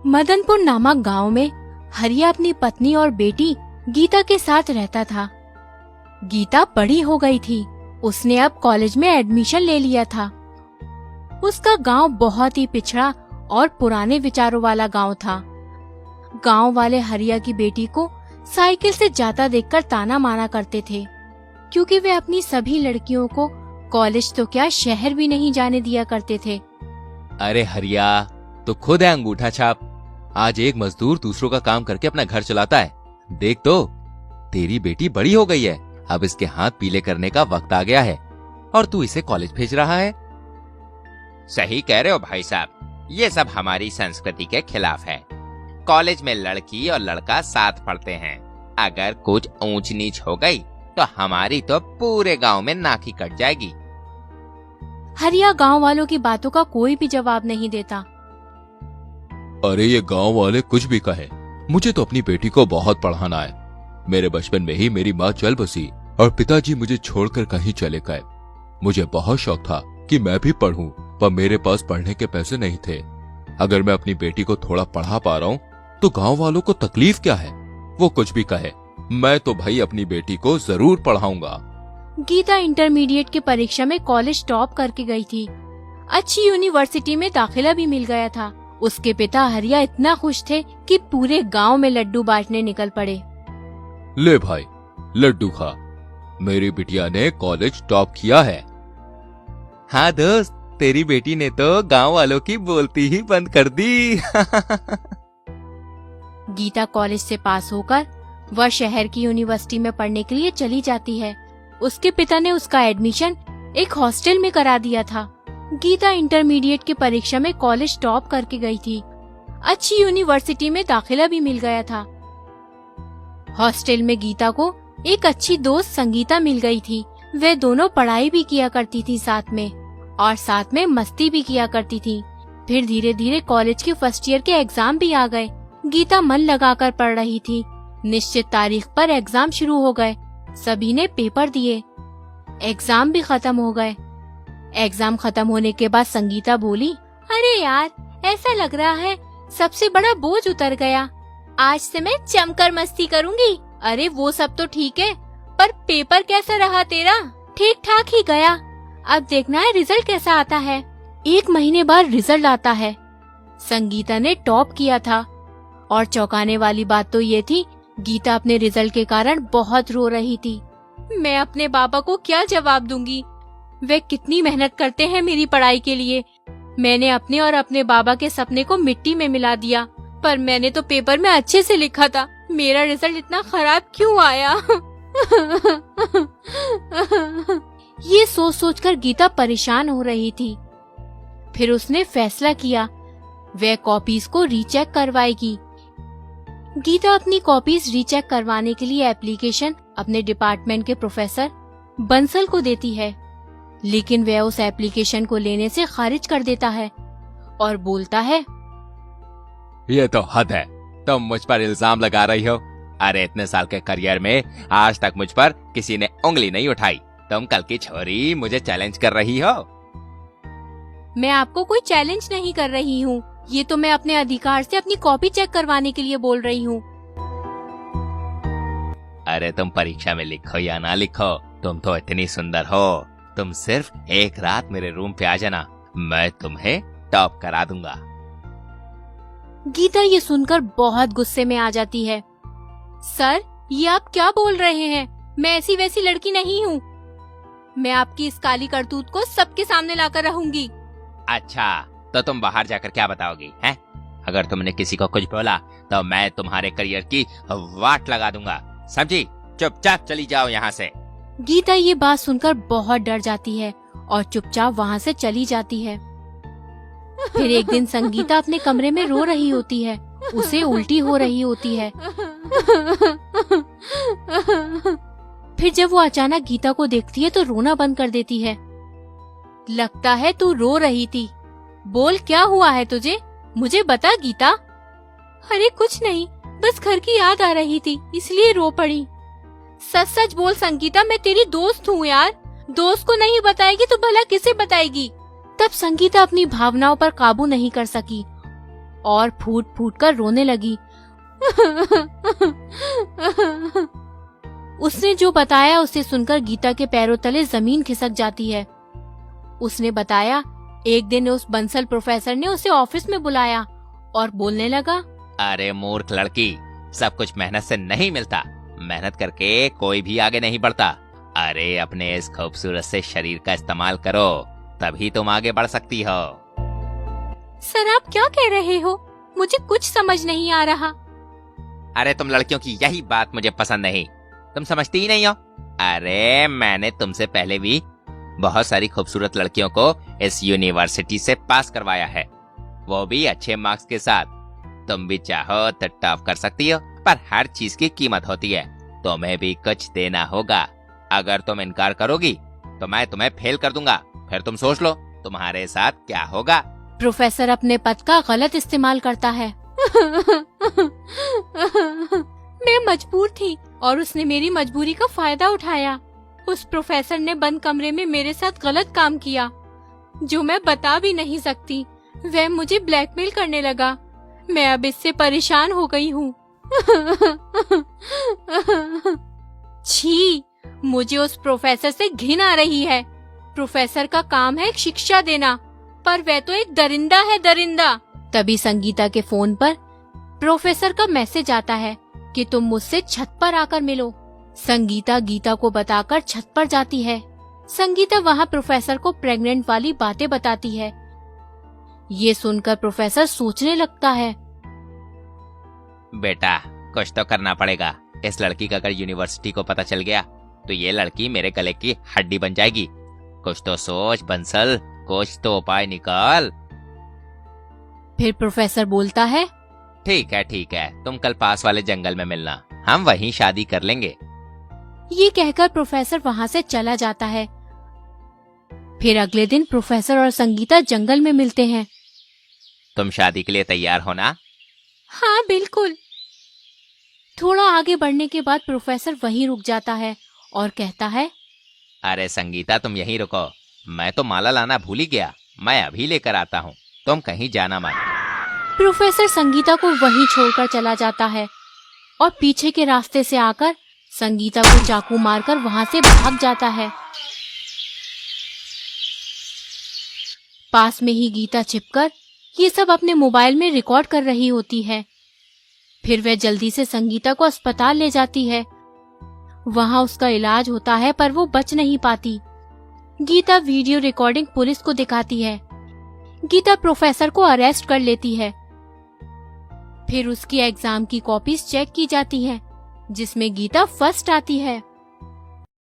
मदनपुर नामक गांव में हरिया अपनी पत्नी और बेटी गीता के साथ रहता था। गीता बड़ी हो गई थी। उसने अब कॉलेज में एडमिशन ले लिया था। उसका गांव बहुत ही पिछड़ा और पुराने विचारों वाला गांव था। गांव वाले हरिया की बेटी को साइकिल से जाता देखकर ताना मारा करते थे, क्योंकि वे अपनी सभी लड़कियों को कॉलेज तो क्या शहर भी नहीं जाने दिया करते थे। अरे हरिया, तो खुद है अंगूठा छाप। आज एक मजदूर दूसरों का काम करके अपना घर चलाता है। देख तो, तेरी बेटी बड़ी हो गई है। अब इसके हाथ पीले करने का वक्त आ गया है और तू इसे कॉलेज भेज रहा है। सही कह रहे हो भाई साहब, ये सब हमारी संस्कृति के खिलाफ है। कॉलेज में लड़की और लड़का साथ पढ़ते हैं। अगर कुछ ऊंच नीच हो गई तो हमारी तो पूरे गांव में नाक ही कट जाएगी। हरिया गांव वालों की बातों का कोई भी जवाब नहीं देता। अरे ये गांव वाले कुछ भी कहे, मुझे तो अपनी बेटी को बहुत पढ़ाना है। मेरे बचपन में ही मेरी माँ चल बसी और पिताजी मुझे छोड़कर कहीं चले गए। मुझे बहुत शौक था कि मैं भी पढ़ूं, पर मेरे पास पढ़ने के पैसे नहीं थे। अगर मैं अपनी बेटी को थोड़ा पढ़ा पा रहा हूँ तो गांव वालों को तकलीफ क्या है? वो कुछ भी कहे, मैं तो भाई अपनी बेटी को जरूर पढ़ाऊंगा। गीता इंटरमीडिएट की परीक्षा में कॉलेज टॉप करके गई थी। अच्छी यूनिवर्सिटी में दाखिला भी मिल गया था। उसके पिता हरिया इतना खुश थे कि पूरे गांव में लड्डू बांटने निकल पड़े। ले भाई, लड्डू खा, मेरी बिटिया ने कॉलेज टॉप किया है। हाँ दोस्त, तेरी बेटी ने तो गांव वालों की बोलती ही बंद कर दी। गीता कॉलेज से पास होकर वह शहर की यूनिवर्सिटी में पढ़ने के लिए चली जाती है। उसके पिता ने उसका एडमिशन एक हॉस्टल में करा दिया था। गीता इंटरमीडिएट की परीक्षा में कॉलेज टॉप करके गई थी। अच्छी यूनिवर्सिटी में दाखिला भी मिल गया था। हॉस्टल में गीता को एक अच्छी दोस्त संगीता मिल गई थी। वे दोनों पढ़ाई भी किया करती थी साथ में, और साथ में मस्ती भी किया करती थी। फिर धीरे धीरे कॉलेज के फर्स्ट ईयर के एग्जाम भी आ गए। गीता मन लगाकर पढ़ रही थी। निश्चित तारीख पर एग्जाम शुरू हो गए। सभी ने पेपर दिए। एग्जाम भी खत्म हो गए। एग्जाम खत्म होने के बाद संगीता बोली, अरे यार, ऐसा लग रहा है सबसे बड़ा बोझ उतर गया। आज से मैं जमकर मस्ती करूंगी। अरे वो सब तो ठीक है, पर पेपर कैसा रहा तेरा? ठीक ठाक ही गया। अब देखना है रिजल्ट कैसा आता है। 1 महीने बाद रिजल्ट आता है। संगीता ने टॉप किया था, और चौंकाने वाली बात तो ये थी, गीता अपने रिजल्ट के कारण बहुत रो रही थी। मैं अपने पापा को क्या जवाब दूंगी? वे कितनी मेहनत करते हैं मेरी पढ़ाई के लिए। मैंने अपने और अपने बाबा के सपने को मिट्टी में मिला दिया। पर मैंने तो पेपर में अच्छे से लिखा था। मेरा रिजल्ट इतना खराब क्यों आया? ये सोच सोचकर गीता परेशान हो रही थी। फिर उसने फैसला किया, वह कॉपीज को रीचेक करवाएगी। गीता अपनी कॉपीज रीचेक करवाने के लिए एप्लीकेशन अपने डिपार्टमेंट के प्रोफेसर बंसल को देती है, लेकिन वह उस एप्लीकेशन को लेने से खारिज कर देता है और बोलता है, ये तो हद है, तुम मुझ पर इल्जाम लगा रही हो। अरे इतने साल के करियर में आज तक मुझ पर किसी ने उंगली नहीं उठाई। तुम कल की छोरी मुझे चैलेंज कर रही हो। मैं आपको कोई चैलेंज नहीं कर रही हूँ। ये तो मैं अपने अधिकार से अपनी कॉपी चेक करवाने के लिए बोल रही हूँ। अरे तुम परीक्षा में लिखो या ना लिखो, तुम तो इतनी सुंदर हो। तुम सिर्फ एक रात मेरे रूम पे आ जाना, मैं तुम्हें टॉप करा दूंगा। गीता ये सुनकर बहुत गुस्से में आ जाती है। सर, ये आप क्या बोल रहे हैं? मैं ऐसी वैसी लड़की नहीं हूँ। मैं आपकी इस काली करतूत को सबके सामने लाकर रहूंगी। अच्छा, तो तुम बाहर जाकर क्या बताओगी हैं? अगर तुमने किसी को कुछ बोला तो मैं तुम्हारे करियर की वाट लगा दूंगा, समझी? चुपचाप चली जाओ यहाँ से। गीता ये बात सुनकर बहुत डर जाती है और चुपचाप वहाँ से चली जाती है। फिर एक दिन संगीता अपने कमरे में रो रही होती है। उसे उल्टी हो रही होती है। फिर जब वो अचानक गीता को देखती है तो रोना बंद कर देती है। लगता है तू रो रही थी। बोल, क्या हुआ है तुझे? मुझे बता गीता। अरे कुछ नहीं, बस घर की याद आ रही थी इसलिए रो पड़ी। सच सच बोल संगीता, मैं तेरी दोस्त हूँ यार। दोस्त को नहीं बताएगी तो भला किसे बताएगी? तब संगीता अपनी भावनाओं पर काबू नहीं कर सकी और फूट फूट कर रोने लगी। उसने जो बताया उसे सुनकर गीता के पैरों तले जमीन खिसक जाती है। उसने बताया एक दिन उस बंसल प्रोफेसर ने उसे ऑफिस में बुलाया और बोलने लगा, अरे मूर्ख लड़की, सब कुछ मेहनत से नहीं मिलता। मेहनत करके कोई भी आगे नहीं बढ़ता। अरे अपने इस खूबसूरत से शरीर का इस्तेमाल करो, तभी तुम आगे बढ़ सकती हो। सर आप क्या कह रहे हो? मुझे कुछ समझ नहीं आ रहा। अरे तुम लड़कियों की यही बात मुझे पसंद नहीं, तुम समझती ही नहीं हो। अरे मैंने तुमसे पहले भी बहुत सारी खूबसूरत लड़कियों को इस यूनिवर्सिटी से पास करवाया है, वो भी अच्छे मार्क्स के साथ। तुम भी चाहो तो टॉप कर सकती हो, पर हर चीज की कीमत होती है, तुम्हें भी कुछ देना होगा। अगर तुम इनकार करोगी तो मैं तुम्हें फेल कर दूंगा, फिर तुम सोच लो तुम्हारे साथ क्या होगा। प्रोफेसर अपने पद का गलत इस्तेमाल करता है। मैं मजबूर थी और उसने मेरी मजबूरी का फायदा उठाया। उस प्रोफेसर ने बंद कमरे में मेरे साथ गलत काम किया, जो मैं बता भी नहीं सकती। वह मुझे ब्लैकमेल करने लगा। मैं अब इससे परेशान हो गई हूँ। छी, मुझे उस प्रोफेसर से घिन आ रही है। प्रोफेसर का काम है शिक्षा देना, पर वह तो एक दरिंदा है, दरिंदा। तभी संगीता के फोन पर प्रोफेसर का मैसेज आता है कि तुम मुझसे छत पर आकर मिलो। संगीता गीता को बताकर छत पर जाती है। संगीता वहाँ प्रोफेसर को प्रेग्नेंट वाली बातें बताती है। ये सुनकर प्रोफेसर सोचने लगता है, बेटा कुछ तो करना पड़ेगा। इस लड़की का अगर यूनिवर्सिटी को पता चल गया तो ये लड़की मेरे गले की हड्डी बन जाएगी। कुछ तो सोच बंसल, कुछ तो उपाय निकाल। फिर प्रोफेसर बोलता है, ठीक है, तुम कल पास वाले जंगल में मिलना, हम वहीं शादी कर लेंगे। ये कहकर प्रोफेसर वहाँ से चला जाता है। फिर अगले दिन प्रोफेसर और संगीता जंगल में मिलते हैं। तुम शादी के लिए तैयार हो ना? हाँ बिल्कुल। थोड़ा आगे बढ़ने के बाद प्रोफेसर वहीं रुक जाता है और कहता है, अरे संगीता तुम यहीं रुको, मैं तो माला लाना भूल ही गया, मैं अभी लेकर आता हूँ, तुम कहीं जाना मत। प्रोफेसर संगीता को वहीं छोड़कर चला जाता है और पीछे के रास्ते से आकर संगीता को चाकू मारकर वहाँ से भाग जाता है। पास में ही गीता छिपकर ये सब अपने मोबाइल में रिकॉर्ड कर रही होती है। फिर वह जल्दी से संगीता को अस्पताल ले जाती है। वहाँ उसका इलाज होता है पर वो बच नहीं पाती। गीता वीडियो रिकॉर्डिंग पुलिस को दिखाती है। गीता प्रोफेसर को अरेस्ट कर लेती है। फिर उसकी एग्जाम की कॉपीज चेक की जाती है, जिसमें गीता फर्स्ट आती है।